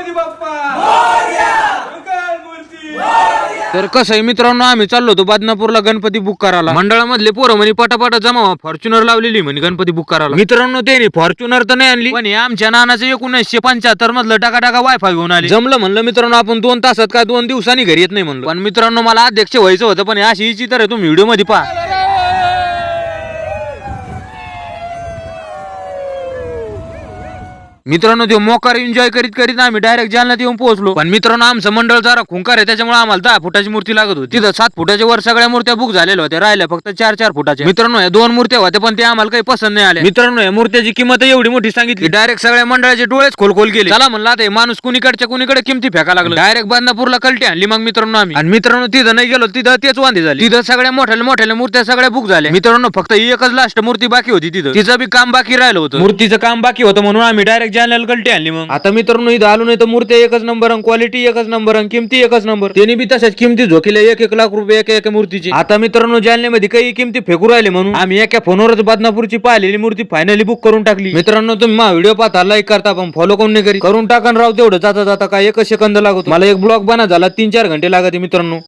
गणपती बाप्पा मंगल मूर्ती। तर कसं आहे मित्रांनो, आम्ही चाललो होतो बदनापूरला गणपती बुक करायला. मंडळामधले पोरं म्हणे पटापटा जमा व्हा, फॉर्च्युनर लावलेली म्हणे गणपती बुक करायला. मित्रांनो त्यांनी फॉर्च्युनर तर नाही आणली, पण हे आमच्या नानाचं 1975 मधलं टाका वायफाय घेऊन आले. जमलं म्हणलं मित्रांनो आपण 2 तासात काय 2 दिवसांनी घरी येत नाही म्हणलं. पण मित्रांनो मला अध्यक्ष व्हायचं होतं, पण अशी हिची तर तुम्ही व्हिडिओ मध्ये पहा. मित्रांनो ते मोकार एन्जॉय करीत करीत आम्ही डायरेक्ट जालन्यात येऊन पोहोचलो. पण मित्रांनो आमचं मंडळ जरा खुंकार आहे, त्याच्यामुळे आम्हाला 10 फुटाची मूर्ती लागत होती. तिथं 7 फुटाच्या वर सगळ्या मूर्त्या बुक झालेल्या होत्या, राहिल्या फक्त 4-4 फुटाच्या. मित्रांनो या 2 मूर्त्या होत्या, पण ते आम्हाला काही पसंत नाही आल्या. मित्रांनो या मूर्त्याची किंमत एवढी मोठी सांगितली, डायरेक्ट सगळ्या मंडळाचे डोळेच खोल केले. चला म्हणलं आता माणूस कुणीकडच्या कुणीकडे किमती फेका लागला. डायरेक्ट बदनापूरला कलटी आणली मग मित्रांनो आम्ही. आणि मित्रांनो तिथं नाही गेलो, तिथं तेच वांदे झाले. तिथं सगळ्या मोठ्या मूर्त्या सगळ्या बुक झाल्या. मित्रांनो फक्त एकच लास्ट मूर्ती बाकी होती, तिचं बी काम बाकी राहिलं होतं. मूर्तीचं काम बाकी होतं म्हणून आम्ही डायरेक्ट जालन्याला कलटी आणली. आता मित्रांनो इथं आलो नाही तर मूर्त्या एकच नंबर, क्वालिटी एकच नंबर, किमती एकच नंबर. त्यांनी बी तशाच किमती झोकिल्या, 1-1 लाख रुपये एका मूर्तीची. आता मित्रांनो जालन्यामध्ये काही किमती फेकू राहिले म्हणून आम्ही एका फोनवरच बदनापूरची पाहिलेली मूर्ती फायनली बुक करून टाकली. मित्रांनो तुम्ही माझा व्हिडिओ पाहता, लाईक करता, पण फॉलो कोण नाही करी, करून टाका राव तेवढं. जाता काय 1 सेकंद लागतो. मला एक ब्लॉग बना झाला 3-4 घंटे लागते मित्रांनो.